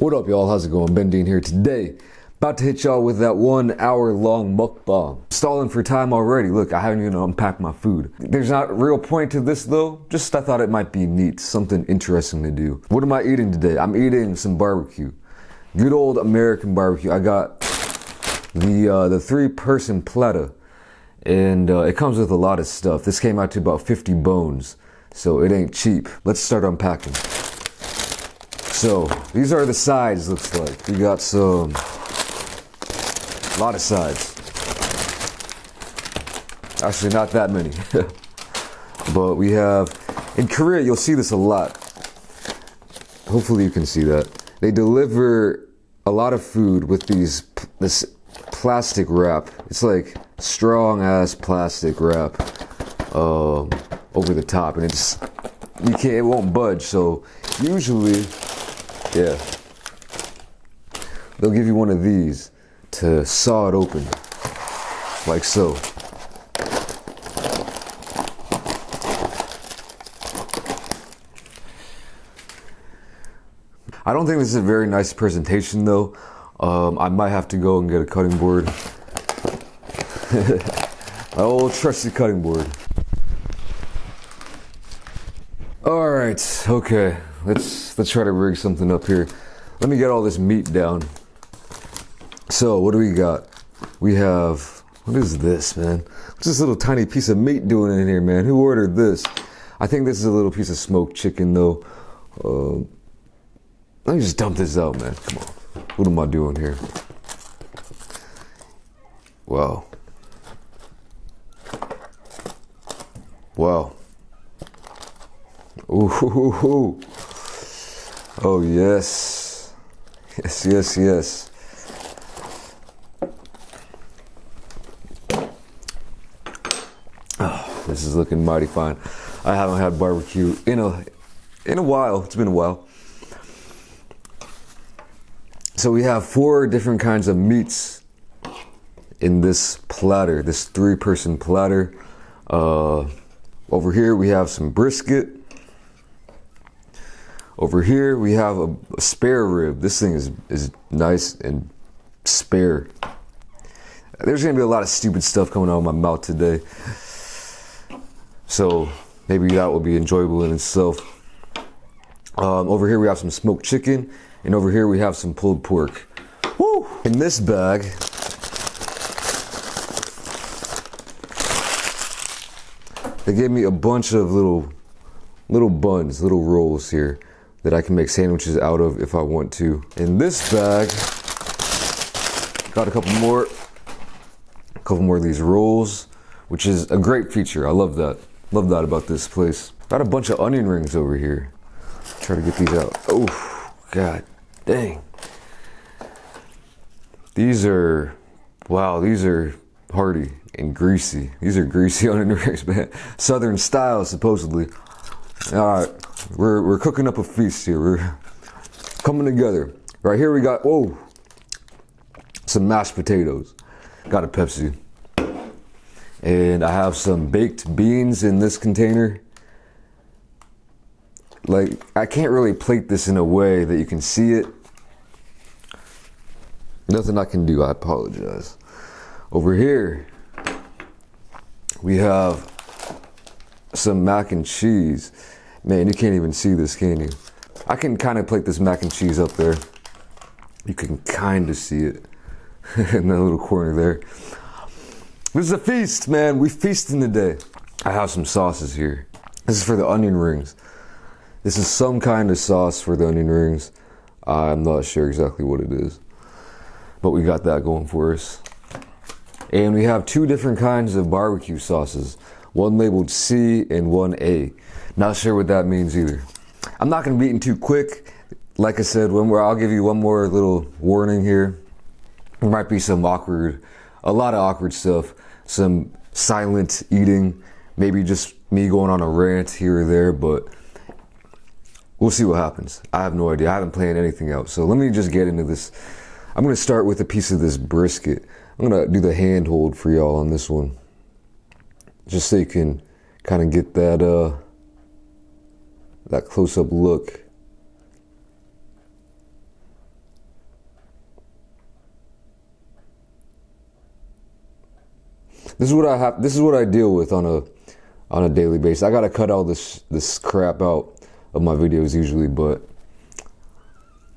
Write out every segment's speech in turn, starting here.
What up, y'all? How's it going? BenDeen here today. About to hit y'all with that 1 hour long mukbang. Stalling for time already. Look, I haven't even unpacked my food. There's not a real point to this though. Just I thought it might be neat, something interesting to do. What am I eating today? I'm eating some barbecue. Good old American barbecue. I got the 3-person platter, and it comes with a lot of stuff. This came out to about 50 bones, so it ain't cheap. Let's start unpacking. So these are the sides. Looks like we got some. A lot of sides. Actually, not that many. But we have, in Korea, you'll see this a lot. Hopefully you can see that. They deliver a lot of food with this plastic wrap. It's like strong ass plastic wrap over the top, and it won't budge. So usually, yeah, they'll give you one of these to saw it open, like so. I don't think this is a very nice presentation though. I might have to go and get a cutting board. My old trusty cutting board. Alright, okay. Let's try to rig something up here. Let me get all this meat down. So, what do we got? We have, what is this, man? What's this little tiny piece of meat doing in here, man? Who ordered this? I think this is a little piece of smoked chicken, though. Let me just dump this out, man. Come on. What am I doing here? Wow. Wow. Ooh. Oh, yes. Yes, yes, yes. Oh, this is looking mighty fine. I haven't had barbecue in a while. It's been a while. So we have 4 different kinds of meats in this platter, this 3-person platter. Over here we have some brisket. Over here we have a spare rib. This thing is nice and spare. There's gonna be a lot of stupid stuff coming out of my mouth today, so maybe that will be enjoyable in itself. Over here we have some smoked chicken, and over here we have some pulled pork. Woo! In this bag, they gave me a bunch of little buns, little rolls here that I can make sandwiches out of if I want to. In this bag, got a couple more of these rolls, which is a great feature. I love that. Love that about this place. Got a bunch of onion rings over here. Try to get these out. Oh, God dang. These are hearty and greasy. These are greasy onion rings, man. Southern style, supposedly. All right, we're cooking up a feast here. We're coming together. Right here we got, some mashed potatoes. Got a Pepsi. And I have some baked beans in this container. Like, I can't really plate this in a way that you can see it. Nothing I can do, I apologize. Over here, we have some mac and cheese. Man, you can't even see this, can you? I can kind of plate this mac and cheese up there. You can kind of see it in that little corner there. This is a feast, man. We feasting today. I have some sauces here. This is for the onion rings. This is some kind of sauce for the onion rings. I'm not sure exactly what it is, but we got that going for us. And we have 2 different kinds of barbecue sauces. One labeled C and one A. Not sure what that means either. I'm not gonna be eating too quick. Like I said, I'll give you one more little warning here. There might be a lot of awkward stuff, some silent eating, maybe just me going on a rant here or there, but we'll see what happens. I have no idea. I haven't planned anything out. So let me just get into this. I'm gonna start with a piece of this brisket. I'm gonna do the hand hold for y'all on this one, just so you can kind of get that close-up look. This is what I have. This is what I deal with on a daily basis. I gotta cut all this crap out of my videos usually, but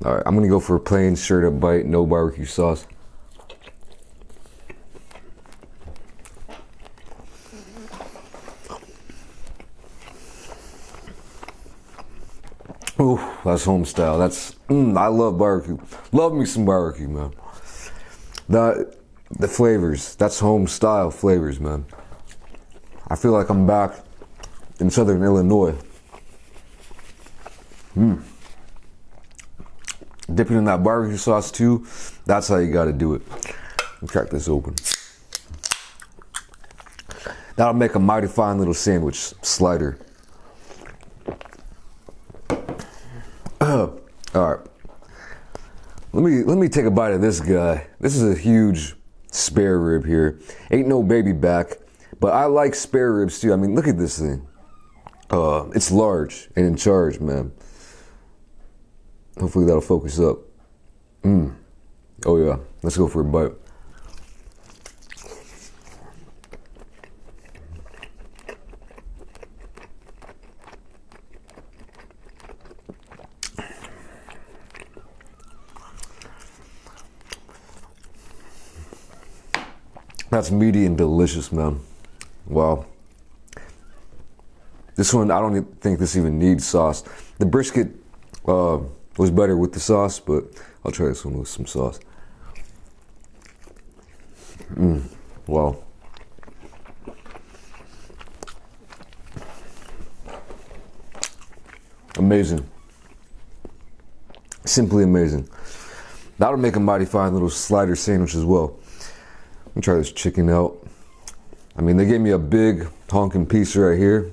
all right, I'm gonna go for a plain straight up bite, no barbecue sauce. Ooh, that's home style. That's I love barbecue. Love me some barbecue, man. The flavors. That's home style flavors, man. I feel like I'm back in Southern Illinois. Dipping in that barbecue sauce too. That's how you got to do it. Let me crack this open. That'll make a mighty fine little sandwich slider. All right. Let me take a bite of this guy. This is a huge spare rib here. Ain't no baby back, but I like spare ribs too. I mean, look at this thing. It's large and in charge, man. Hopefully that'll focus up. Oh yeah, let's go for a bite. That's meaty and delicious, man. Wow. This one, I don't think this even needs sauce. The brisket was better with the sauce, but I'll try this one with some sauce. Wow. Amazing. Simply amazing. That'll make a mighty fine little slider sandwich as well. Let me try this chicken out. I mean, they gave me a big honking piece right here.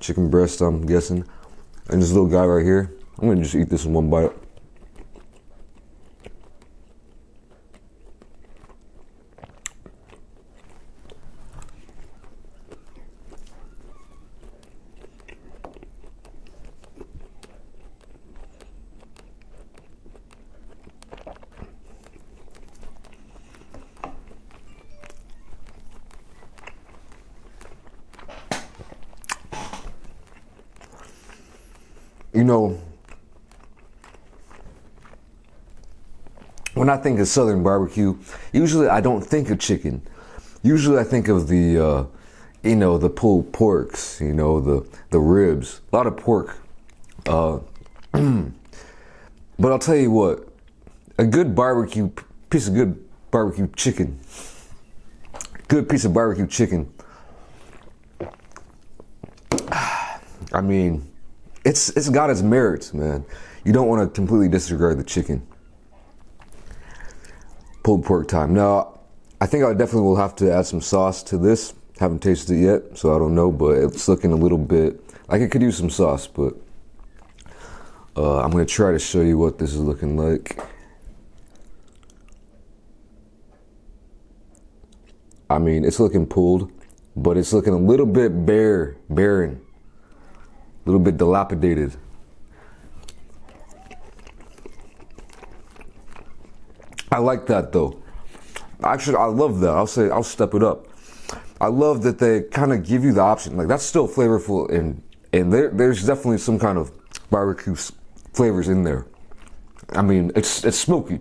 Chicken breast, I'm guessing. And this little guy right here. I'm gonna just eat this in one bite. You know, when I think of Southern barbecue, usually I don't think of chicken. Usually I think of the, the pulled porks, the ribs, a lot of pork. But I'll tell you what, a good piece of good barbecue chicken, good piece of barbecue chicken, I mean, it's got its merits, man. You don't want to completely disregard the chicken. Pulled pork time. Now, I think I definitely will have to add some sauce to this. Haven't tasted it yet, so I don't know, but it's looking a little bit like it could use some sauce, but I'm going to try to show you what this is looking like. I mean, it's looking pulled, but it's looking a little bit barren. A little bit dilapidated. I like that though. Actually, I love that. I'll step it up. I love that they kind of give you the option. Like, that's still flavorful, and there's definitely some kind of barbecue flavors in there. I mean, it's smoky.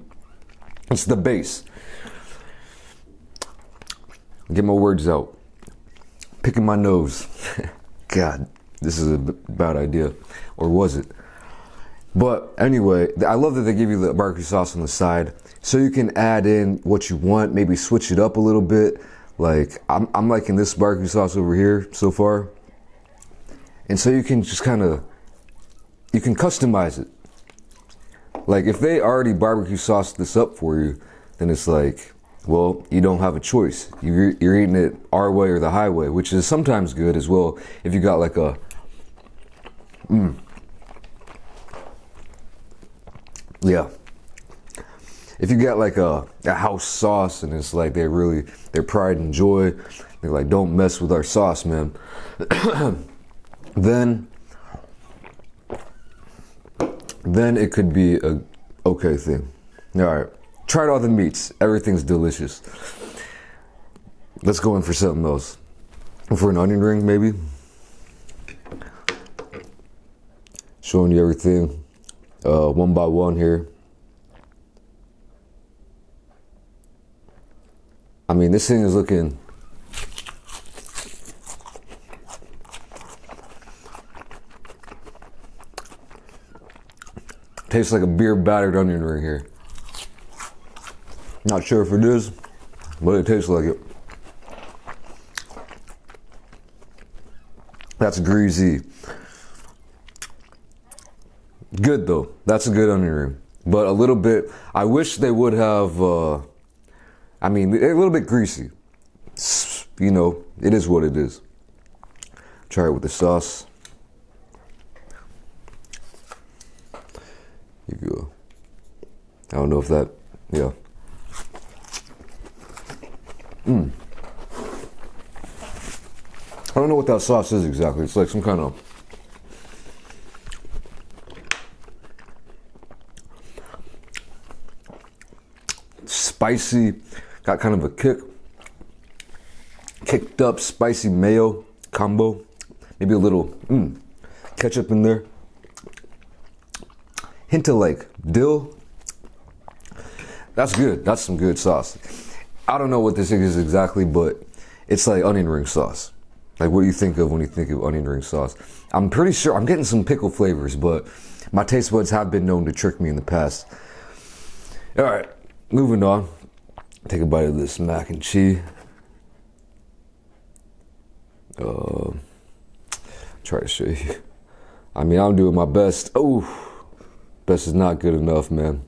It's the base. Get my words out. Picking my nose. God. This is a bad idea, or was it? But anyway, I love that they give you the barbecue sauce on the side, so you can add in what you want, maybe switch it up a little bit. Like, I'm liking this barbecue sauce over here so far. And so you can just you can customize it. Like, if they already barbecue sauced this up for you, then it's like, well, you don't have a choice. You're eating it our way or the highway, which is sometimes good as well if you got like a yeah. If you got like a house sauce and it's like their pride and joy, they're like, don't mess with our sauce, man. then it could be a okay thing. All right. Tried all the meats. Everything's delicious. let's go in for something else. For an onion ring, maybe. Showing you everything, one by one here. I mean, this thing is looking tastes like a beer battered onion ring here. Not sure if it is, but it tastes like it. That's greasy. Good though. That's a good onion ring. But a little bit, I wish they would have, I mean, a little bit greasy. You know, it is what it is. Try it with the sauce. Here you go. I don't know if that, yeah. I don't know what that sauce is exactly. It's like some kind of spicy, got kind of a kicked up spicy mayo combo. Maybe a little ketchup in there. Hint of like dill. That's good. That's some good sauce. I don't know what this is exactly, but it's like onion ring sauce. Like, what do you think of when you think of onion ring sauce? I'm pretty sure I'm getting some pickle flavors, but my taste buds have been known to trick me in the past. All right, moving on. Take a bite of this mac and cheese. Try to show you. I mean, I'm doing my best. Oh, best is not good enough, man.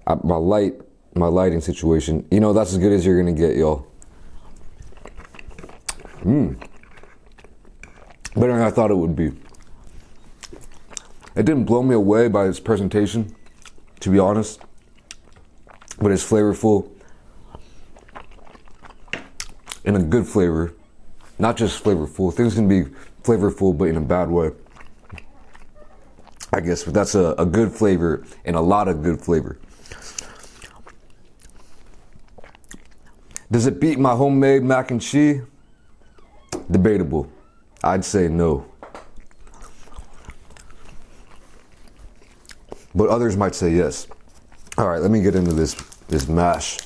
My lighting situation, you know, that's as good as you're gonna get, y'all. Better than I thought it would be. It didn't blow me away by its presentation, to be honest, but it's flavorful and a good flavor. Not just flavorful. Things can be flavorful, but in a bad way, I guess. But that's a good flavor and a lot of good flavor. Does it beat my homemade mac and cheese? Debatable. I'd say no. But others might say yes. All right, let me get into this mash.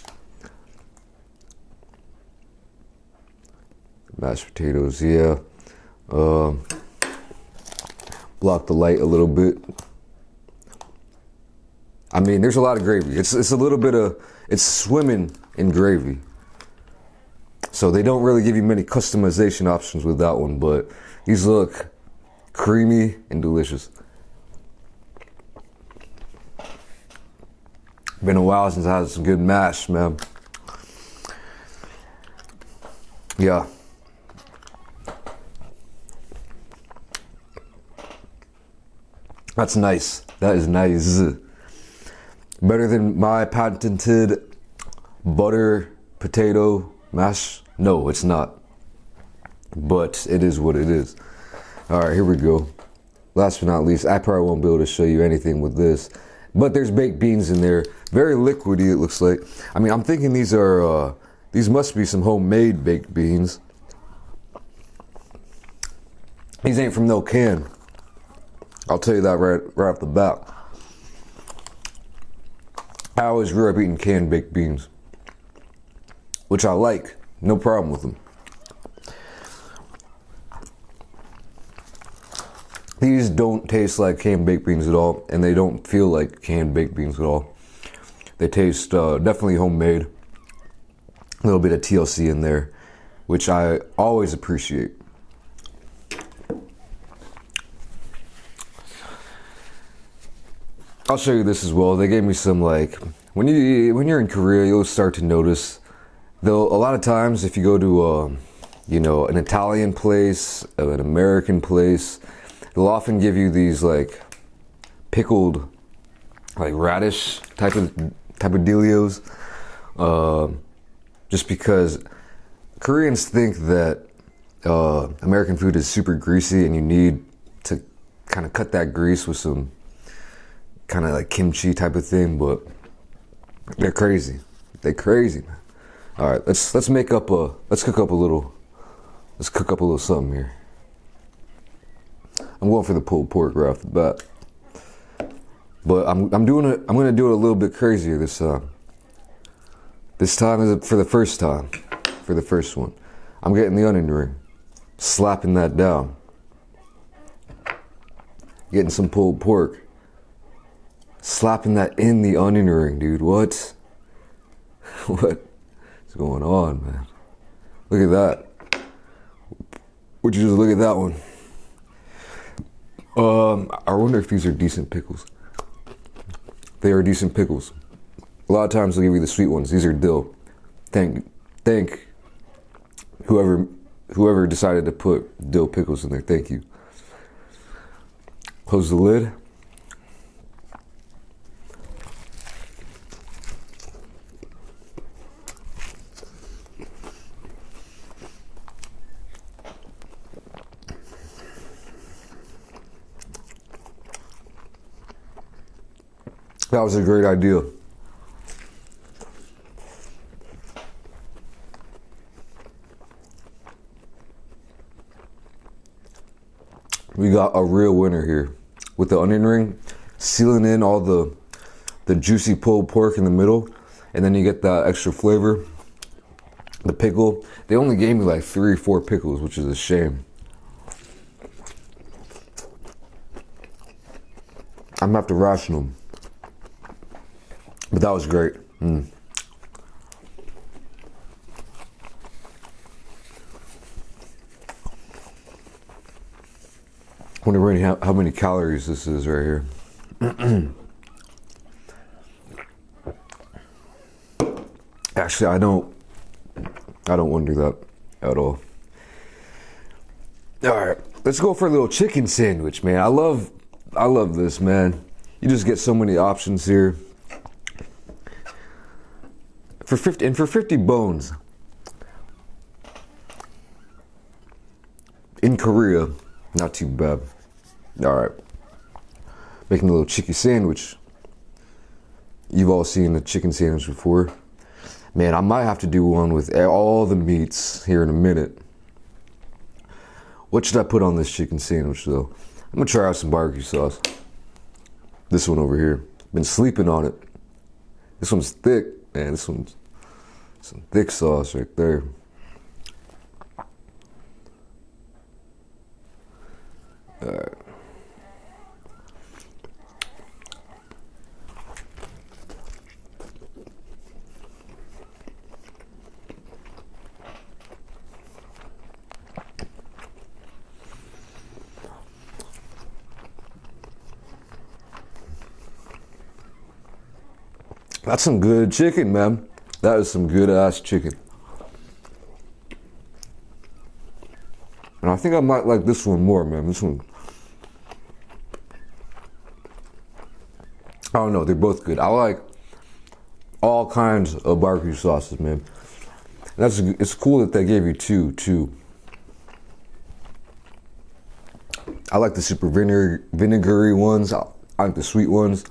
Mashed potatoes, yeah. Block the light a little bit. I mean, there's a lot of gravy. It's a little bit of, it's swimming in gravy. So they don't really give you many customization options with that one, but these look creamy and delicious. Been a while since I had some good mash, man. Yeah. That's nice. That is nice. Better than my patented butter potato mash? No, it's not. But it is what it is. All right, here we go. Last but not least, I probably won't be able to show you anything with this, but there's baked beans in there. Very liquidy, it looks like. I mean, I'm thinking these are, these must be some homemade baked beans. These ain't from no can. I'll tell you that right off the bat. I always grew up eating canned baked beans, which I like. No problem with them. These don't taste like canned baked beans at all, and they don't feel like canned baked beans at all. They taste definitely homemade. A little bit of TLC in there, which I always appreciate. I'll show you this as well. They gave me some, like, when you're in Korea, you'll start to notice, though, a lot of times if you go to you know, an Italian place, an American place, they'll often give you these like pickled, like radish type of dealios, just because Koreans think that American food is super greasy and you need to kind of cut that grease with some kind of like kimchi type of thing, but they're crazy. They're crazy, man. All right, let's cook up a little something here. I'm going for the pulled pork right off the bat, but I'm gonna do it a little bit crazier this time. This time is for the first time, for the first one. I'm getting the onion ring, slapping that down, getting some pulled pork, slapping that in the onion ring, dude. What? What's going on, man? Look at that. Would you just look at that one? I wonder if these are decent pickles. They are decent pickles. A lot of times they'll give you the sweet ones. These are dill. Thank whoever decided to put dill pickles in there. Thank you. Close the lid. That was a great idea. We got a real winner here with the onion ring, sealing in all the juicy pulled pork in the middle, and then you get that extra flavor. The pickle, they only gave me like 3 or 4 pickles, which is a shame. I'm gonna have to ration them. But that was great. I wonder how many calories this is right here. Actually, I don't wonder that at all. All right, let's go for a little chicken sandwich, man. I love this, man. You just get so many options here. For 50 bones in Korea, not too bad. All right, making a little chicken sandwich. You've all seen a chicken sandwich before. Man, I might have to do one with all the meats here in a minute. What should I put on this chicken sandwich though? I'm gonna try out some barbecue sauce. This one over here. Been sleeping on it. This one's thick, man. This one's some thick sauce right there. All right. That's some good chicken, man. That is some good ass chicken. And I think I might like this one more, man. This one, I don't know, they're both good. I like all kinds of barbecue sauces, man. It's cool that they gave you two too. I like the super vinegary ones. I like the sweet ones.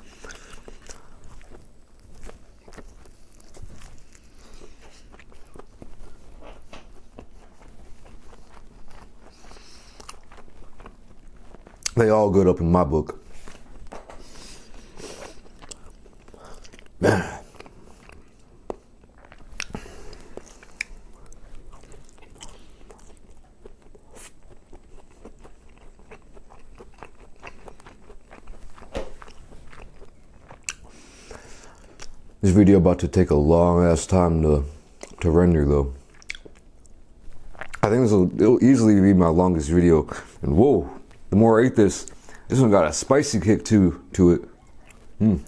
They all good up in my book. Man. This video about to take a long ass time to render though. I think it'll easily be my longest video. And whoa. The more I eat this one got a spicy kick to it. A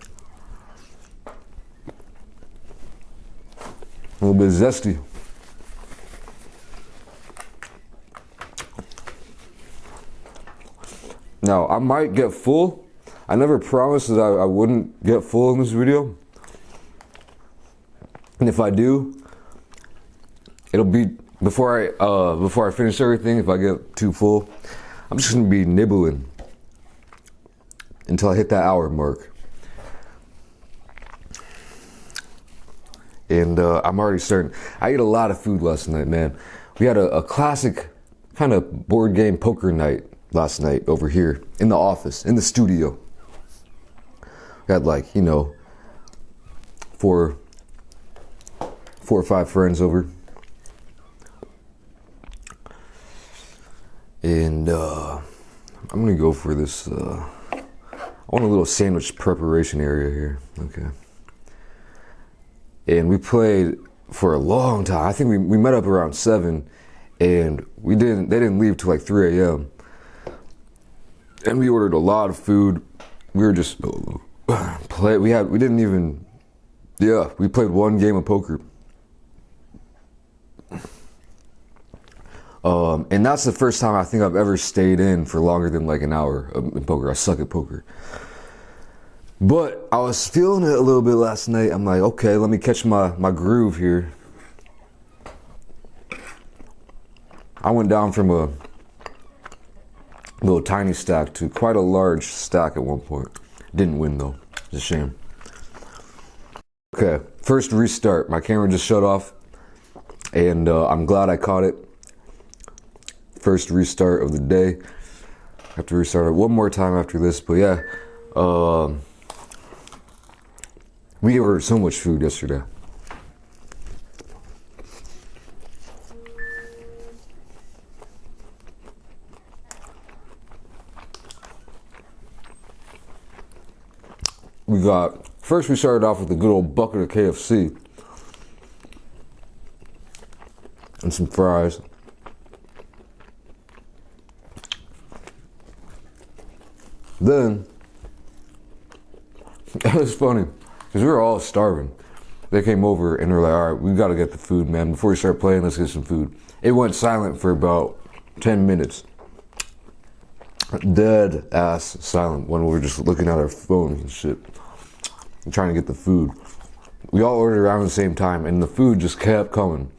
little bit zesty. Now, I might get full. I never promised that I wouldn't get full in this video. And if I do, it'll be before I finish everything. If I get too full, I'm just gonna be nibbling until I hit that hour mark. And I'm already starting. I ate a lot of food last night, man. We had a classic kind of board game poker night last night over here in the office, in the studio. We had like, you know, four or five friends over. And I'm gonna go for this, I want a little sandwich preparation area here, okay. And we played for a long time. I think we met up around 7 and they didn't leave till like 3 a.m. And we ordered a lot of food. We were just, we played one game of poker. And that's the first time I think I've ever stayed in for longer than like an hour in poker. I suck at poker. But I was feeling it a little bit last night. I'm like, okay, let me catch my groove here. I went down from a little tiny stack to quite a large stack at one point. Didn't win though. It's a shame. Okay, first restart. My camera just shut off, and I'm glad I caught it. First restart of the day. I have to restart it one more time after this, but yeah. We ordered so much food yesterday. First we started off with a good old bucket of KFC and some fries. Then, it was funny, because we were all starving. They came over and they're like, all right, we gotta get the food, man. Before we start playing, let's get some food. It went silent for about 10 minutes. Dead ass silent when we were just looking at our phones and shit. And trying to get the food. We all ordered around the same time and the food just kept coming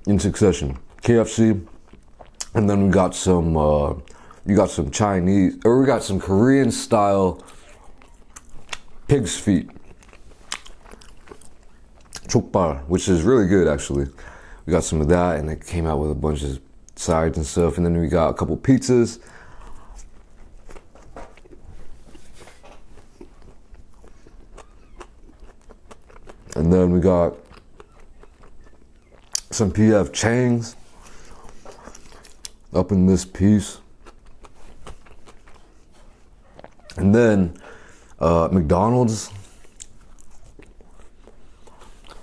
in succession. KFC, and then we got some Chinese, or we got some Korean style pig's feet. Chokpa, which is really good actually. We got some of that and it came out with a bunch of sides and stuff. And then we got a couple pizzas. And then we got some PF Chang's up in this piece. And then McDonald's.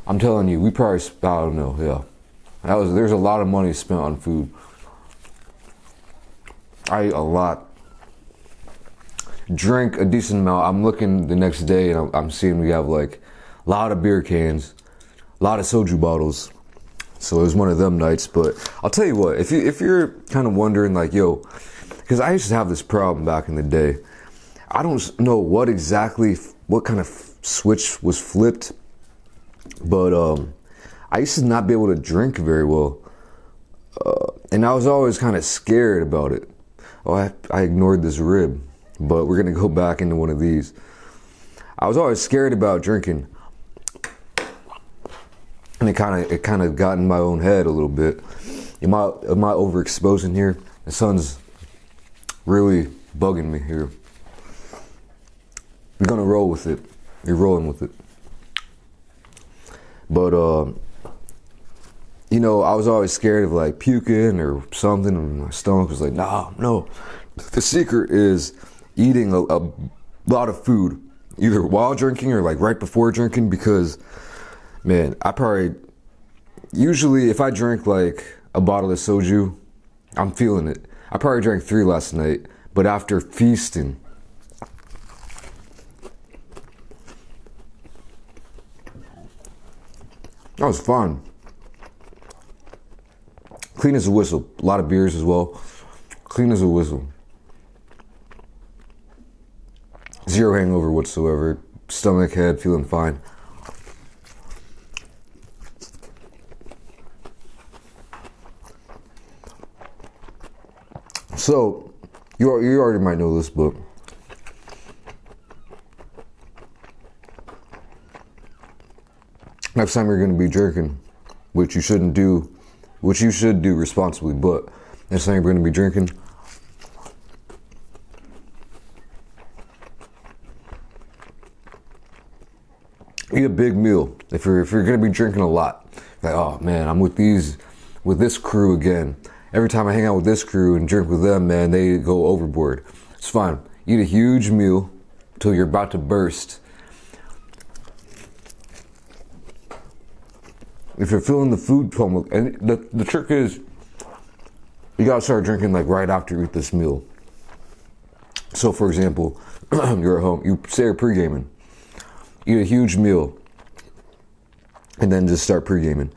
I'm telling you, we probably, I don't know, yeah. There's a lot of money spent on food. I ate a lot. Drank a decent amount. I'm looking the next day and I'm seeing we have like a lot of beer cans, a lot of soju bottles. So it was one of them nights. But I'll tell you what, if you're kind of wondering like, yo, because I used to have this problem back in the day. I don't know what kind of switch was flipped, but I used to not be able to drink very well. And I was always kind of scared about it. Oh, I ignored this rib, but we're gonna go back into one of these. I was always scared about drinking. And it kind of got in my own head a little bit. Am I overexposing here? The sun's really bugging me here. We're gonna roll with it. You're rolling with it. But you know, I was always scared of like puking or something, and my stomach was like, no. The secret is eating a lot of food, either while drinking or like right before drinking, because man, usually if I drink like a bottle of soju, I'm feeling it. I probably drank 3 last night, but after feasting, that was fun. Clean as a whistle. A lot of beers as well. Clean as a whistle. Zero hangover whatsoever. Stomach, head, feeling fine. So, you already might know this, but next time you're going to be drinking, which you shouldn't do, which you should do responsibly, but next time you're going to be drinking, eat a big meal. If you're going to be drinking a lot, like, oh man, I'm with this crew again. Every time I hang out with this crew and drink with them, man, they go overboard. It's fine. Eat a huge meal till you're about to burst. If you're feeling the food coma, and the trick is, you gotta start drinking like right after you eat this meal. So for example, you're at home, you say you're pre-gaming, eat a huge meal, and then just start pre-gaming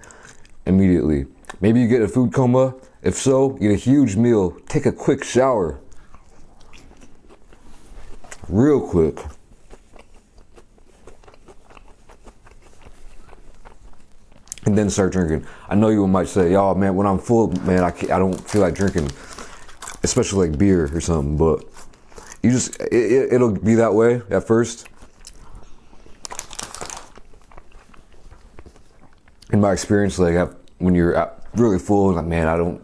immediately. Maybe you get a food coma. If so, eat a huge meal, take a quick shower, real quick. And then start drinking. I know you might say, "Oh man, when I'm full, man, I don't feel like drinking, especially like beer or something." But you just, it'll be that way at first. In my experience, like when you're really full, like, man, I don't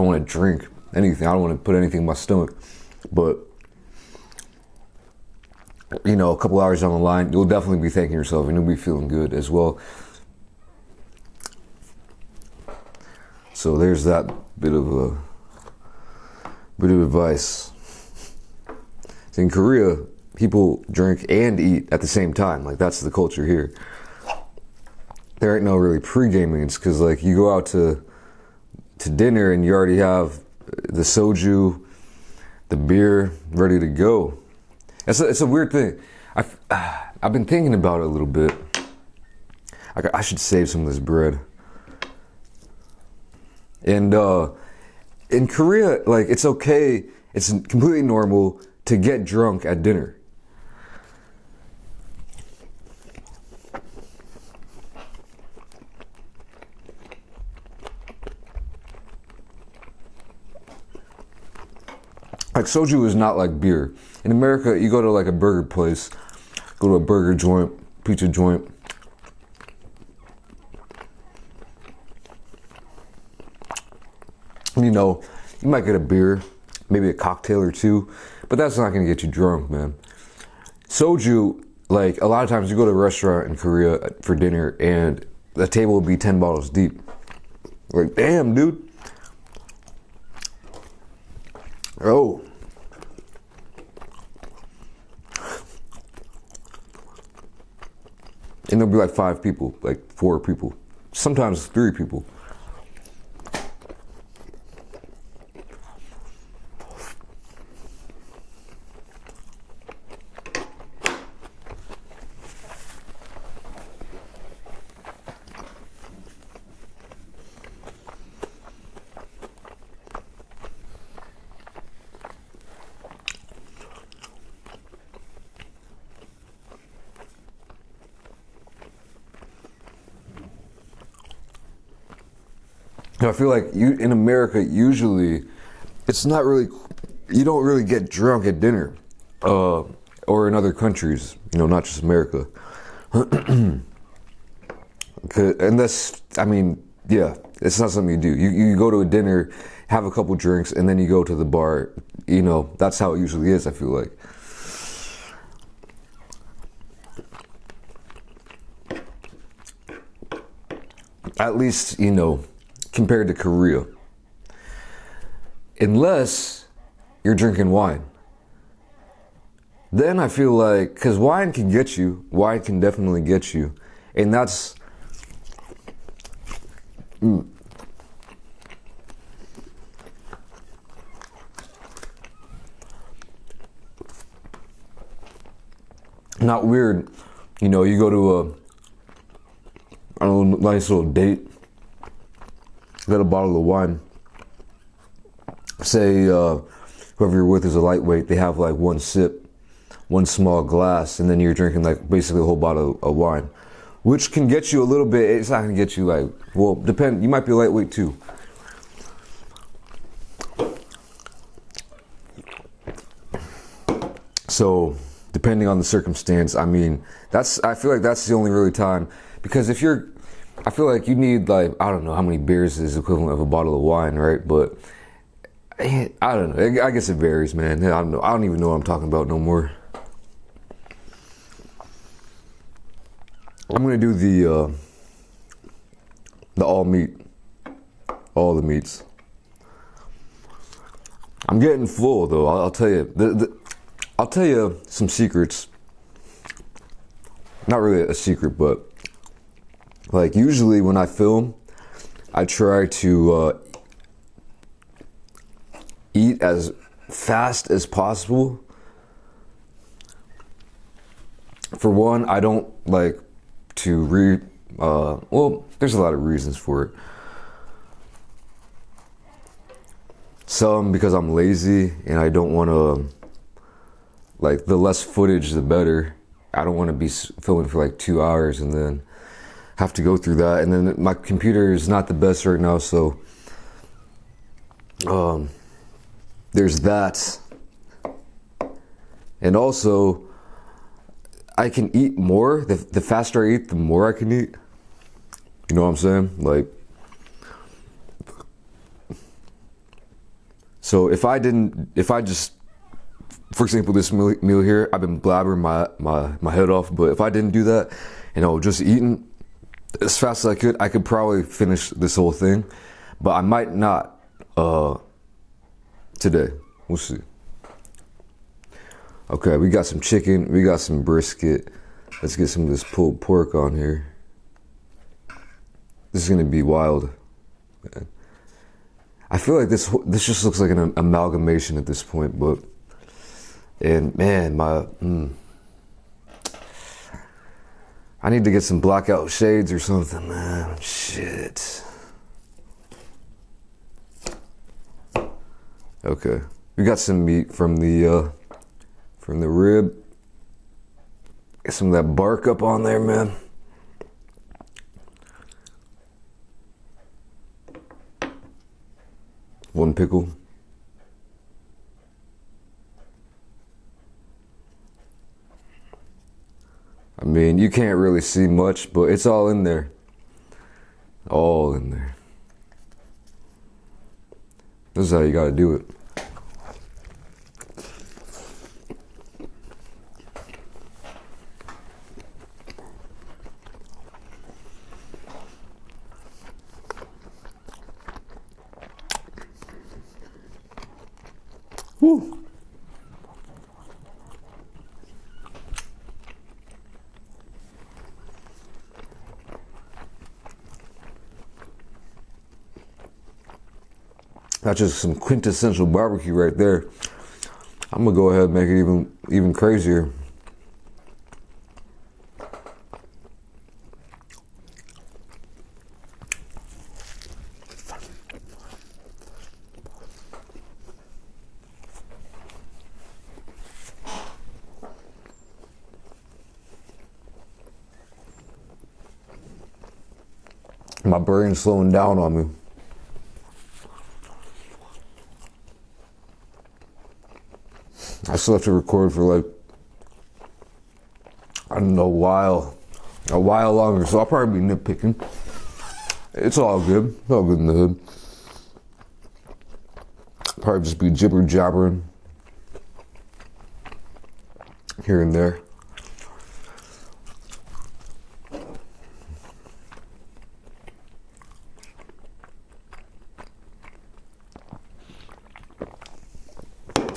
want to drink anything. I don't want to put anything in my stomach. But you know, a couple hours down the line, you'll definitely be thanking yourself, and you'll be feeling good as well. So there's that bit of advice. In Korea, people drink and eat at the same time. Like, that's the culture here. There ain't no really pre-gaming. It's because like you go out to dinner and you already have the soju, the beer ready to go. It's a weird thing. I've been thinking about it a little bit. I should save some of this bread. And in Korea, like, it's okay, it's completely normal to get drunk at dinner. Like, soju is not like beer. In America, you go to like a burger place, go to a burger joint, pizza joint, you know, you might get a beer, maybe a cocktail or two, but that's not gonna get you drunk, man. Soju, like, a lot of times you go to a restaurant in Korea for dinner and the table will be 10 bottles deep. Like, damn, dude. Oh. And there'll be like 5 people, like 4 people, sometimes 3 people. I feel like in America, usually, it's not really, you don't really get drunk at dinner, or in other countries, you know, not just America. Unless, I mean, yeah, it's not something you do. You go to a dinner, have a couple drinks, and then you go to the bar. You know, that's how it usually is, I feel like. At least, you know, compared to Korea. Unless you're drinking wine. Then I feel like, because wine can definitely get you. And that's, not weird, you know, you go to a nice little date, get a bottle of wine. Say whoever you're with is a lightweight, they have like one sip, one small glass, and then you're drinking like basically a whole bottle of wine, which can get you a little bit. It's not gonna get you like, well, you might be a lightweight too. So depending on the circumstance, I mean, I feel like that's the only really time because I feel like you need like, I don't know how many beers is equivalent of a bottle of wine, right? But I don't know. I guess it varies, man. I don't know. I don't even know what I'm talking about no more. I'm gonna do the all meat, all the meats. I'm getting full though. I'll tell you. I'll tell you some secrets. Not really a secret, but like usually when I film, I try to eat as fast as possible. For one, I don't like to well, there's a lot of reasons for it. Some because I'm lazy and I don't want to, like, the less footage the better. I don't want to be filming for like 2 hours and then have to go through that. And then my computer is not the best right now, so there's that. And also, I can eat more. The faster I eat, the more I can eat. You know what I'm saying? Like, so if I just, for example, this meal here, I've been blabbering my head off, but if I didn't do that, and I was just eating as fast as I could probably finish this whole thing, but I might not today. We'll see. Okay, we got some chicken, we got some brisket. Let's get some of this pulled pork on here. This is gonna be wild, man. I feel like this just looks like an amalgamation at this point, but, and man, I need to get some blackout shades or something, man. Shit. Okay, we got some meat from the rib. Get some of that bark up on there, man. One pickle. I mean, you can't really see much, but it's all in there. All in there. This is how you gotta do it. Woo. That's just some quintessential barbecue right there. I'm gonna go ahead and make it even crazier. My brain's slowing down on me. I still have to record for like, I don't know, a while longer, so I'll probably be nitpicking. It's all good. It's all good in the hood. Probably just be jibber jabbering here and there.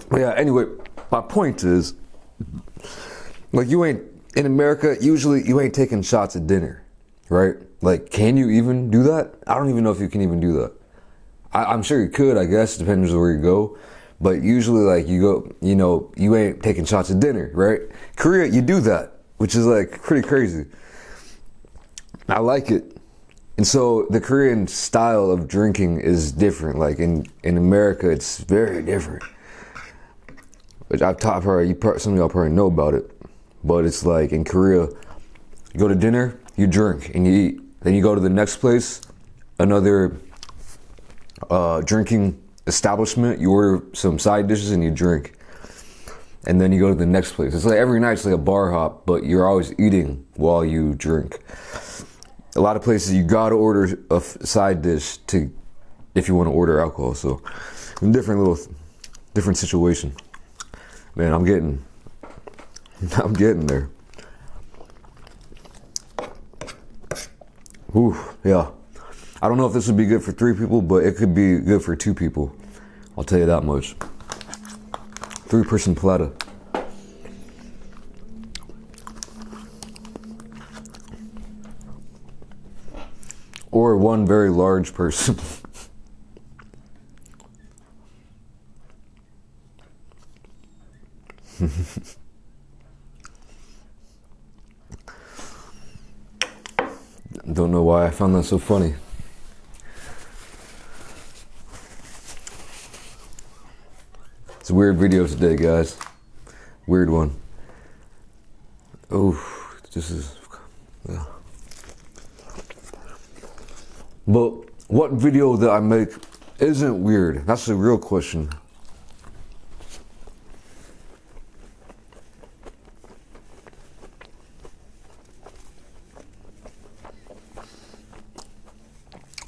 But yeah, anyway, my point is, like, in America, usually you ain't taking shots at dinner, right? Like, can you even do that? I don't even know if you can even do that. I'm sure you could, I guess, depends on where you go. But usually, like, you go, you ain't taking shots at dinner, right? Korea, you do that, which is, like, pretty crazy. I like it. And so the Korean style of drinking is different. Like, in America, it's very different. Which I've taught her, some of y'all probably know about it. But it's like in Korea, you go to dinner, you drink and you eat. Then you go to the next place, another drinking establishment, you order some side dishes and you drink. And then you go to the next place. It's like every night it's like a bar hop, but you're always eating while you drink. a lot of places you gotta order a side dish to if you want to order alcohol. So, different situation. Man, I'm getting there. Ooh, yeah. I don't know if this would be good for 3 people, but it could be good for 2 people. I'll tell you that much. 3-person platter. Or 1 very large person. Don't know why I found that so funny. It's a weird video today, guys. Weird one. Oh, this is... Yeah. But what video that I make isn't weird? That's the real question.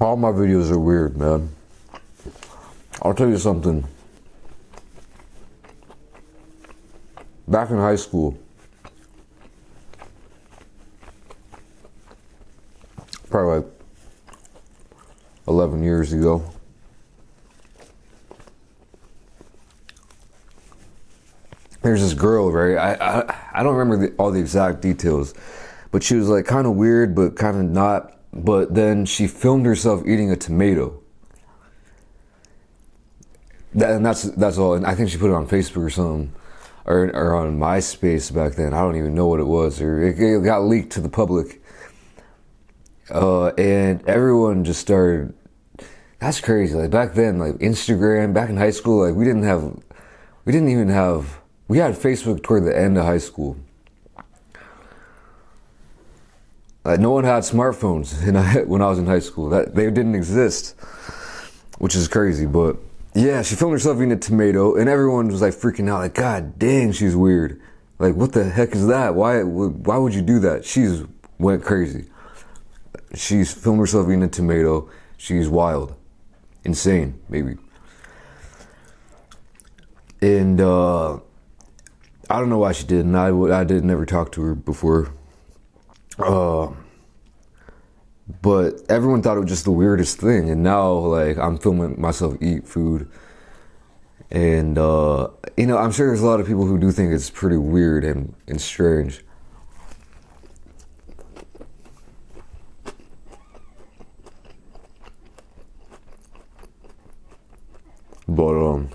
All my videos are weird, man. I'll tell you something. Back in high school, probably like 11 years ago, there's this girl, right? I don't remember all the exact details, but she was like kind of weird, but kind of not. But then she filmed herself eating a tomato. And that's all. And I think she put it on Facebook or something, or on MySpace back then. I don't even know what it was, or it got leaked to the public. And everyone just started. That's crazy. Like back then, like Instagram, back in high school, like we had Facebook toward the end of high school. Like no one had smartphones when I was in high school. They didn't exist, which is crazy. But yeah, she filmed herself eating a tomato, and everyone was like freaking out, like, God dang, she's weird. Like, what the heck is that? Why would you do that? She's went crazy. She's filmed herself eating a tomato. She's wild, insane, maybe. And I don't know why she did, and I did never talk to her before. But everyone thought it was just the weirdest thing, and now like I'm filming myself eat food, and I'm sure there's a lot of people who do think it's pretty weird and strange. But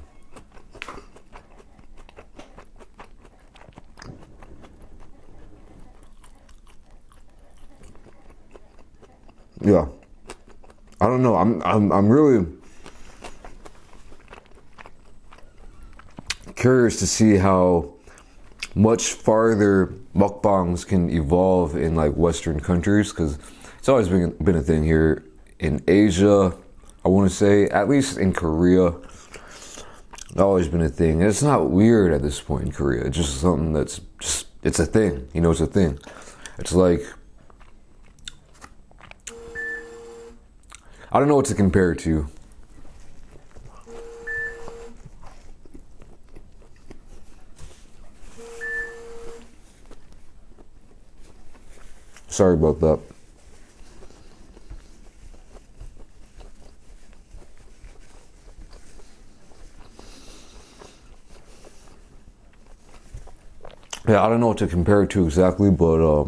yeah, I don't know. I'm really curious to see how much farther mukbangs can evolve in like Western countries, because it's always been a thing here in Asia. I want to say, at least in Korea, it's always been a thing. And it's not weird at this point in Korea. It's just something that's just, it's a thing. You know, it's a thing. It's like, I don't know what to compare it to. Sorry about that. Yeah, I don't know what to compare it to exactly, but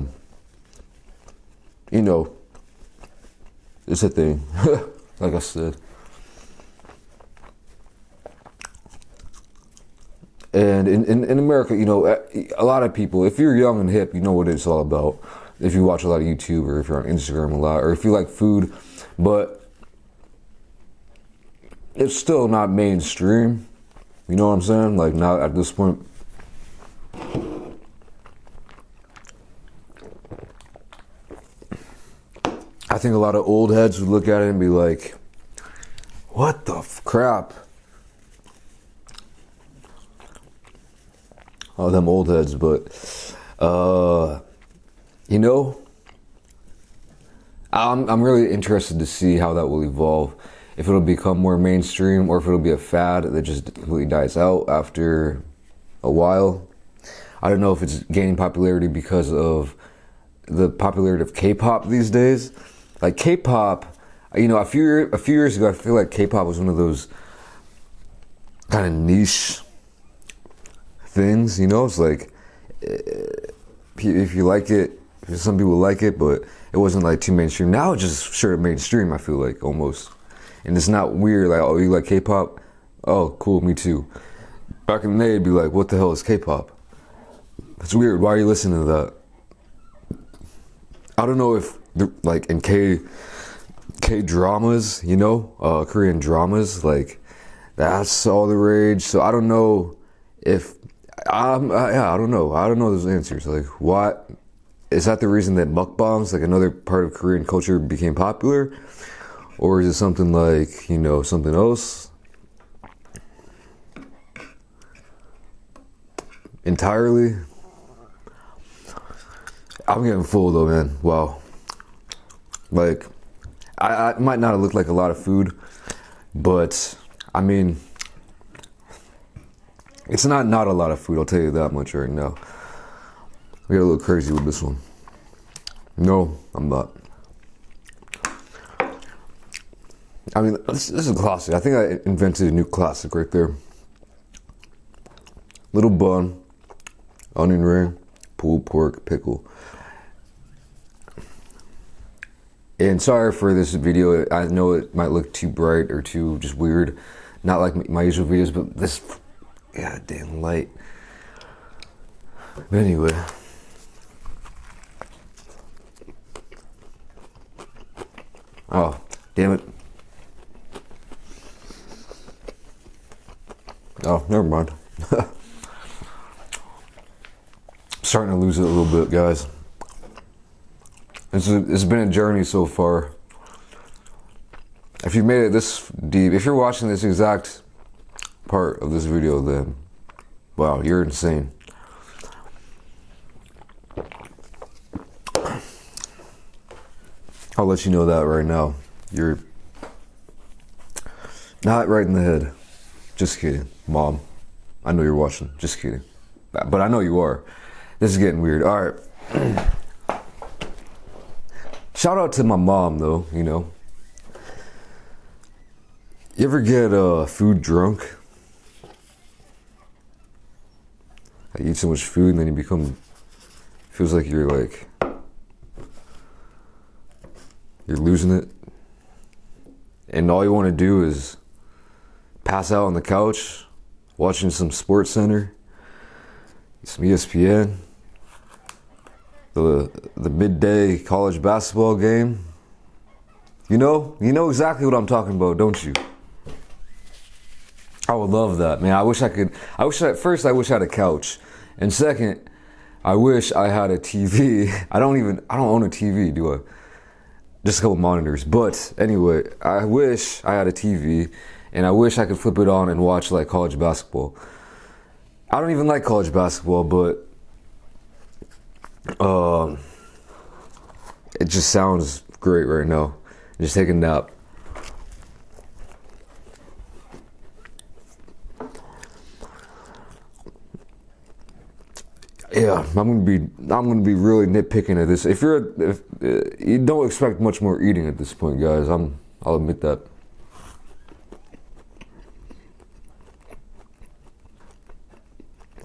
it's a thing, like I said. And in America, a lot of people, if you're young and hip, you know what it's all about. If you watch a lot of YouTube, or if you're on Instagram a lot, or if you like food, but it's still not mainstream. You know what I'm saying? Like, not at this point. I think a lot of old heads would look at it and be like, what the crap? Oh, them old heads, but, I'm really interested to see how that will evolve. If it'll become more mainstream or if it'll be a fad that just completely dies out after a while. I don't know if it's gaining popularity because of the popularity of K-pop these days. Like K-pop, you know, a few years ago, I feel like K-pop was one of those kind of niche things, you know? It's like, if you like it, some people like it, but it wasn't like too mainstream. Now it's just sure mainstream, I feel like, almost. And it's not weird, like, oh, you like K-pop? Oh, cool, me too. Back in the day, it'd be like, what the hell is K-pop? It's weird, why are you listening to that? I don't know if, like, in K-dramas, you know, Korean dramas, like, that's all the rage. So I don't know if, I don't know. I don't know those answers. Like, what, is that the reason that mukbangs, like another part of Korean culture, became popular? Or is it something like, you know, something else entirely? I'm getting full though, man. Wow. Like, I might not have looked like a lot of food, but I mean, it's not a lot of food, I'll tell you that much right now. We got a little crazy with this one. No, I'm not. I mean, this is a classic. I think I invented a new classic right there. Little bun, onion ring, pulled pork, pickle. And sorry for this video. I know it might look too bright or too just weird. Not like my usual videos, but this goddamn light. But anyway. Oh, damn it. Oh, never mind. Starting to lose it a little bit, guys. It's been a journey so far. If you made it this deep, if you're watching this exact part of this video, then wow, you're insane. I'll let you know that right now. You're not right in the head. Just kidding, Mom. I know you're watching. Just kidding. But I know you are. This is getting weird. All right. Shout out to my mom, though, you know. You ever get food drunk? Like, eat so much food and then you become, feels like you're losing it. And all you want to do is pass out on the couch, watching some Sports Center, some ESPN, the midday college basketball game. You know exactly what I'm talking about, don't you? I would love that, man. I wish I first I wish I had a couch. And second, I wish I had a TV. I don't own a TV, do I? Just a couple monitors. But anyway, I wish I had a TV and I wish I could flip it on and watch like college basketball. I don't even like college basketball, but it just sounds great right now. Just take a nap. Yeah, I'm gonna be really nitpicking at this. If you don't expect much more eating at this point, guys, I'll admit that.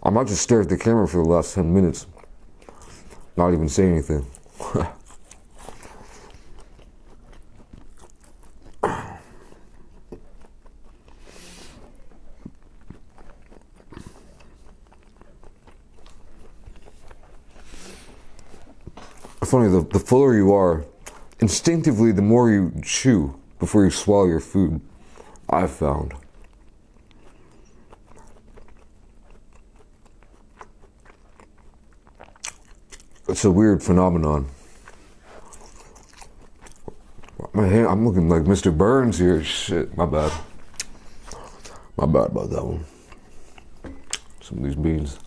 I might just stare at the camera for the last 10 minutes, not even say anything. Funny, the fuller you are, instinctively the more you chew before you swallow your food, I've found. It's a weird phenomenon. My hand, I'm looking like Mr. Burns here. Shit, my bad. My bad about that one. Some of these beans.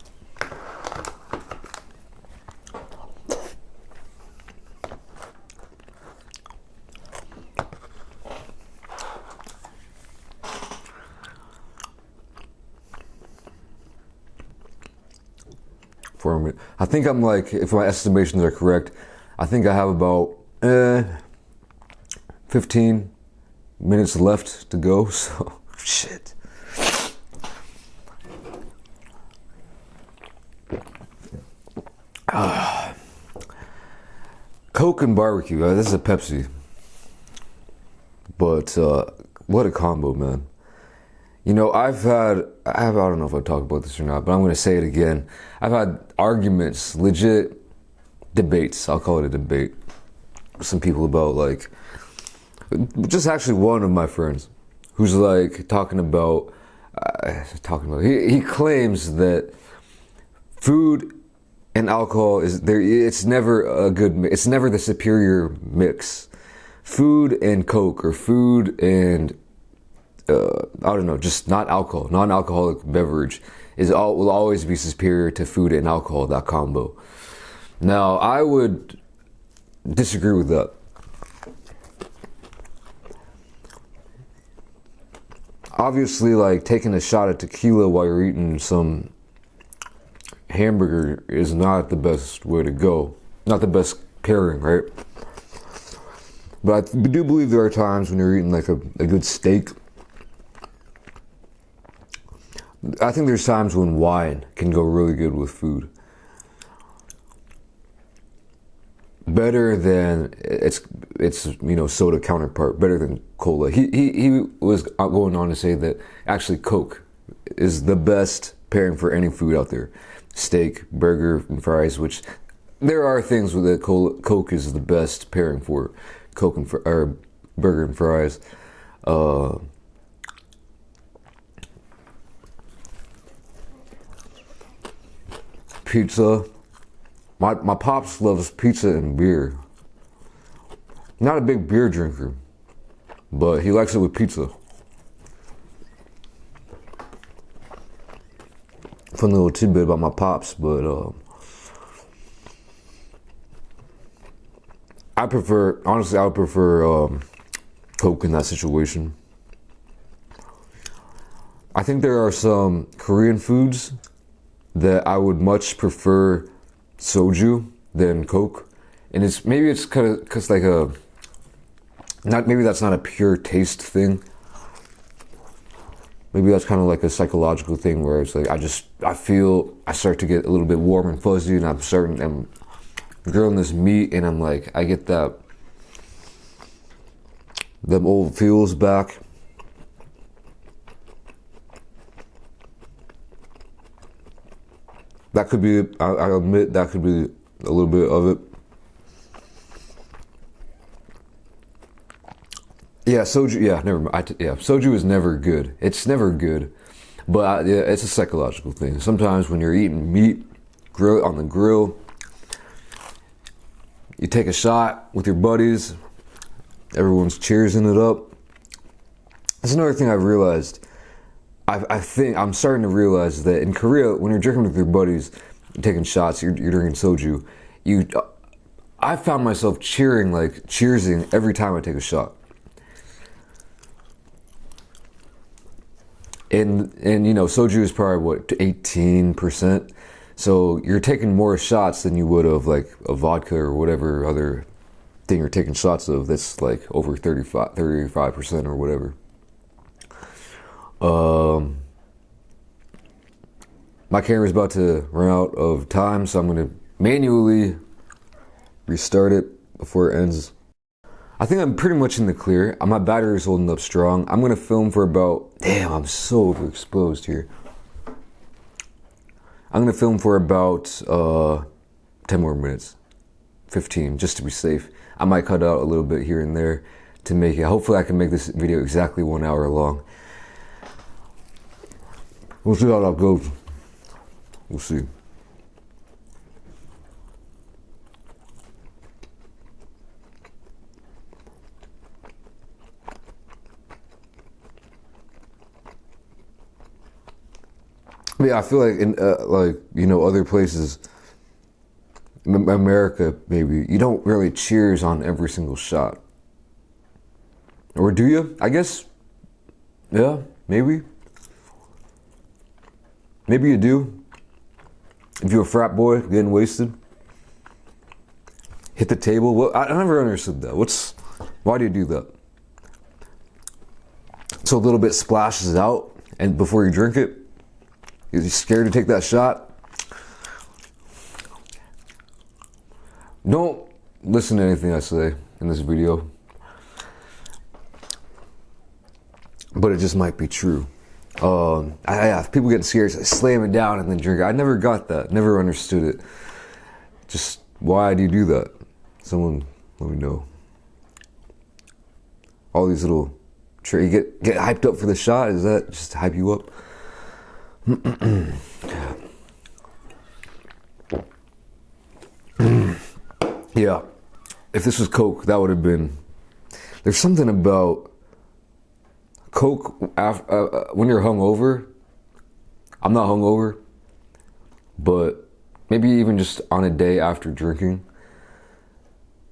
for it. I think I'm like, if my estimations are correct, I think I have about 15 minutes left to go. So shit. Coke and barbecue. This is a Pepsi. But what a combo, man. You know, I don't know if I talked about this or not, but I'm going to say it again. I've had arguments, legit debates. I'll call it a debate. Some people about like, just actually one of my friends who's like talking about, he claims that food and alcohol is there. It's never a good. It's never the superior mix. Food and Coke, or food and I don't know, just not alcohol, non-alcoholic beverage will always be superior to food and alcohol. That combo. Now, I would disagree with that. Obviously, like taking a shot of tequila while you're eating some hamburger is not the best way to go. Not the best pairing, right? But I do believe there are times when you're eating like a good steak. I think there's times when wine can go really good with food. Better than its soda counterpart. Better than cola. He was going on to say that actually Coke is the best pairing for any food out there. Steak, burger, and fries. Which there are things with Coke is the best pairing for. Coke and burger and fries. Pizza. My pops loves pizza and beer. Not a big beer drinker, but he likes it with pizza. Fun little tidbit about my pops, but I would prefer Coke in that situation. I think there are some Korean foods that I would much prefer soju than Coke, and maybe it's kind of because like maybe that's not a pure taste thing. Maybe that's kind of like a psychological thing where it's like I start to get a little bit warm and fuzzy, and I'm grilling this meat, and I'm like, I get them old feels back. That could be, I admit, that could be a little bit of it. Yeah, soju, never mind. Soju is never good. It's never good, but it's a psychological thing. Sometimes when you're eating meat on the grill, you take a shot with your buddies, everyone's cheersing it up. That's another thing I've realized. I think I'm starting to realize that in Korea, when you're drinking with your buddies, you're taking shots, you're drinking soju, I found myself cheersing every time I take a shot. And soju is probably what, 18%. So you're taking more shots than you would of like a vodka or whatever other thing you're taking shots of that's like over 35% or whatever. My camera's about to run out of time, so I'm going to manually restart it before it ends. I think I'm pretty much in the clear. My battery's holding up strong. I'm going to film for about... Damn, I'm so overexposed here. I'm going to film for about 10 more minutes. 15, just to be safe. I might cut out a little bit here and there to make it... Hopefully I can make this video exactly 1 hour long. We'll see how that goes. We'll see. Yeah, I feel like in other places, America maybe, you don't really cheers on every single shot. Or do you? I guess. Yeah, maybe. Maybe you do. If you're a frat boy getting wasted, hit the table. Well, I never understood that. Why do you do that? So a little bit splashes out, and before you drink it, you're scared to take that shot. Don't listen to anything I say in this video, but it just might be true. If people getting scared, so they slam it down and then drink it. I never got that. Never understood it. Just why do you do that? Someone let me know. All these little you get hyped up for the shot. Is that just to hype you up? Yeah. If this was Coke, that would have been. There's something about Coke when you're hungover. I'm not hungover, but maybe even just on a day after drinking,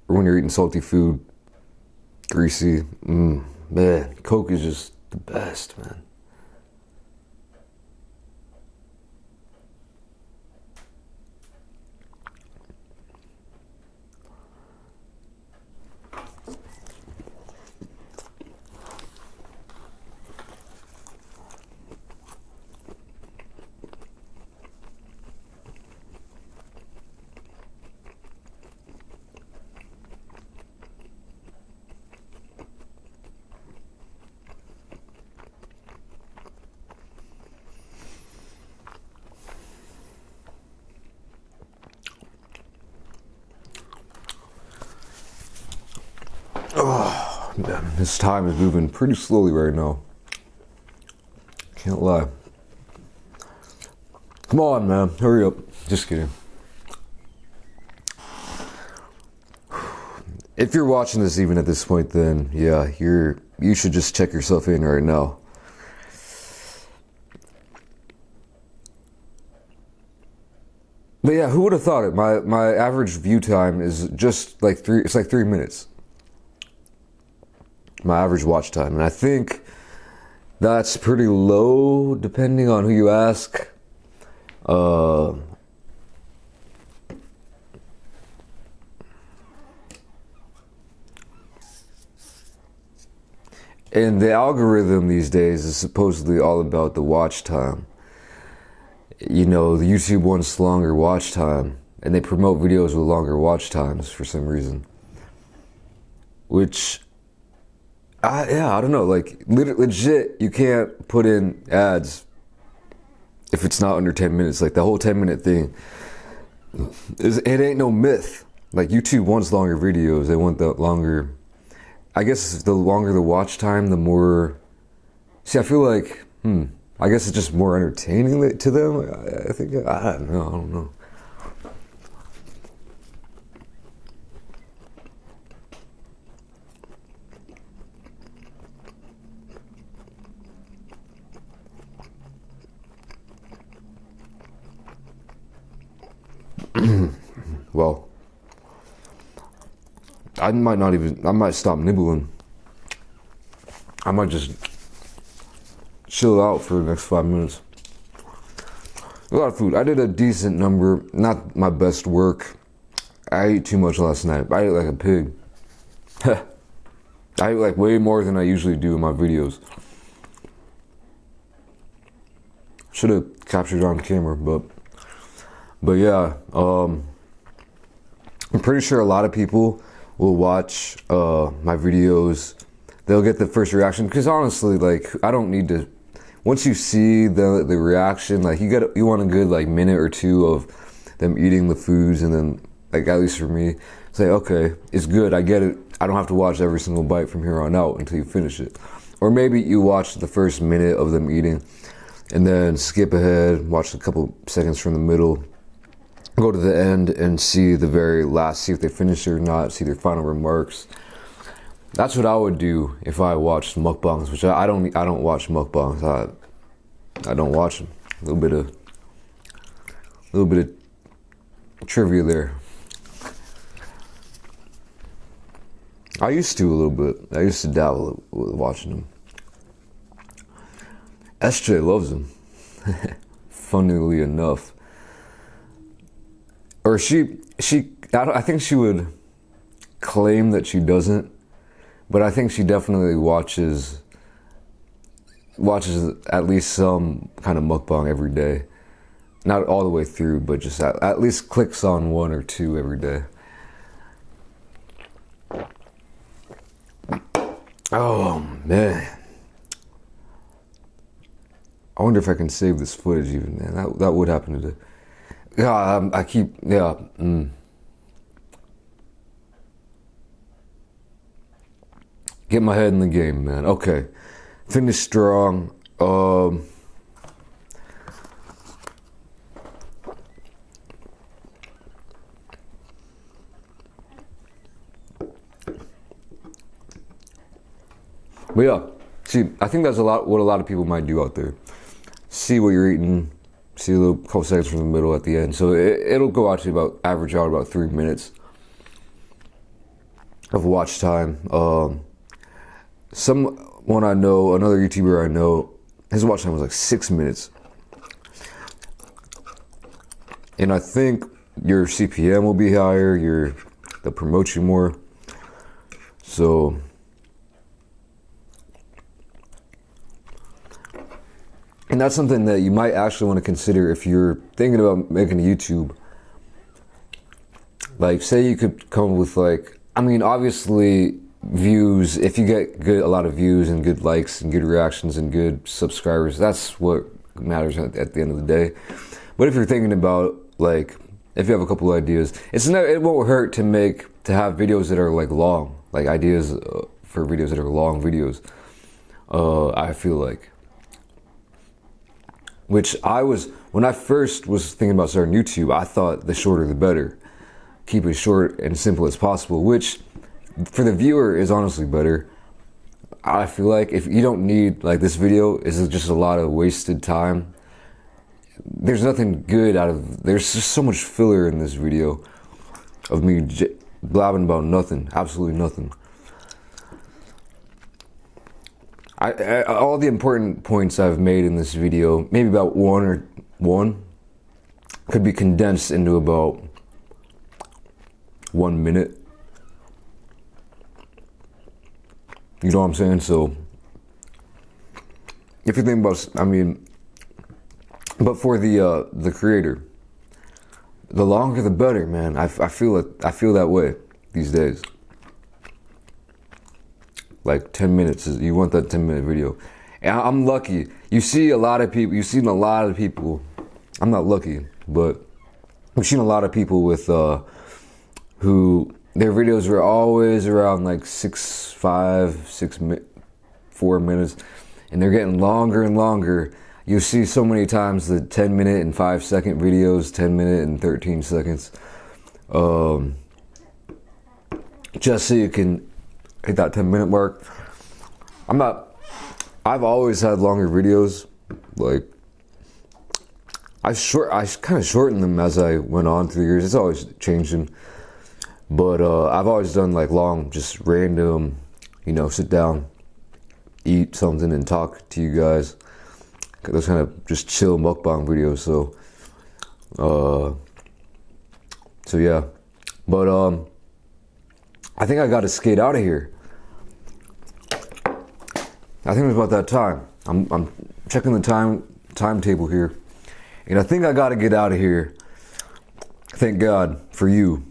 or when you're eating salty food, greasy. Man, Coke is just the best, man. Oh, man, this time is moving pretty slowly right now. Can't lie. Come on, man, hurry up. Just kidding. If you're watching this even at this point, then yeah, you should just check yourself in right now. But yeah, who would have thought it? My average view time is just like 3 minutes. My average watch time, and I think that's pretty low depending on who you ask. And the algorithm these days is supposedly all about the watch time. You know, the YouTube wants longer watch time, and they promote videos with longer watch times for some reason. Which, I don't know, like, legit, you can't put in ads if it's not under 10 minutes. Like, the whole 10-minute thing, it ain't no myth. Like, YouTube wants longer videos, they want the longer, I guess the longer the watch time, the more, see, I feel like, I guess it's just more entertaining to them. I think, I don't know. Well, I might stop nibbling. I might just chill out for the next 5 minutes. A lot of food. I did a decent number, not my best work. I ate too much last night. I ate like a pig. I ate like way more than I usually do in my videos. Should have captured it on camera, but yeah, I'm pretty sure a lot of people will watch my videos. They'll get the first reaction, because honestly, like, I don't need to. Once you see the reaction, like, you want a good like minute or two of them eating the foods, and then, like, at least for me, say, okay, it's good, I get it. I don't have to watch every single bite from here on out until you finish it. Or maybe you watch the first minute of them eating, and then skip ahead, watch a couple seconds from the middle, go to the end and see the very last, see if they finish it or not, see their final remarks. That's what I would do if I watched mukbangs, which I don't watch mukbangs. I don't watch them. A little bit of trivia there. I used to a little bit. I used to dabble with watching them. SJ loves them. Funnily enough. or I think she would claim that she doesn't, but I think she definitely watches at least some kind of mukbang every day. Not all the way through, but just at least clicks on one or two every day. Oh man, I wonder if I can save this footage even, man. That would happen today. Yeah, Get my head in the game, man. Okay, finish strong. But yeah, see, I think that's what a lot of people might do out there. See what you're eating, see a little couple seconds from the middle at the end. So it'll go out to average out about 3 minutes of watch time. Someone I know, another YouTuber I know, his watch time was like 6 minutes. And I think your CPM will be higher, they'll promote you more. So and that's something that you might actually want to consider if you're thinking about making a YouTube. Like, say you could come with obviously views, if you get a lot of views and good likes and good reactions and good subscribers, that's what matters at the end of the day. But if you're thinking about, if you have a couple ideas, it won't hurt to have videos that are long, ideas for videos that are long videos. I feel like. Which when I first was thinking about starting YouTube, I thought the shorter the better. Keep it short and simple as possible, which for the viewer is honestly better. I feel like if you don't need, this video is just a lot of wasted time. There's nothing good there's just so much filler in this video of me blabbing about nothing, absolutely nothing. All the important points I've made in this video, maybe about one, could be condensed into about 1 minute. You know what I'm saying? So, if you think about, but for the creator, the longer the better, man. I feel that way these days. 10 minutes, you want that 10-minute video. And I'm lucky. You've seen a lot of people, I'm not lucky, but I've seen a lot of people with, who, their videos were always around 4 minutes, and they're getting longer and longer. You see so many times the 10-minute and 5-second videos, 10-minute and 13 seconds, just so you can hit that 10-minute mark. I've always had longer videos. I kind of shortened them as I went on through the years. It's always changing. But I've always done long, just random, sit down, eat something and talk to you guys. Those kind of just chill mukbang videos. So yeah. But I think I got to skate out of here. I think it was about that time. I'm checking the timetable here, and I think I got to get out of here. Thank God for you,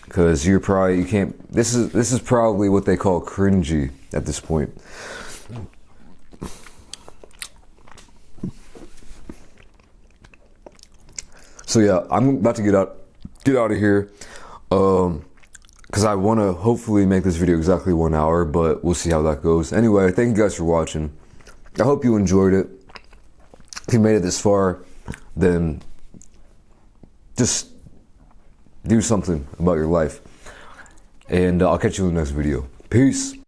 because you can't. This is probably what they call cringy at this point. So yeah, I'm about to get out of here. Because I want to hopefully make this video exactly 1 hour, but we'll see how that goes. Anyway, thank you guys for watching. I hope you enjoyed it. If you made it this far, then just do something about your life. And I'll catch you in the next video. Peace.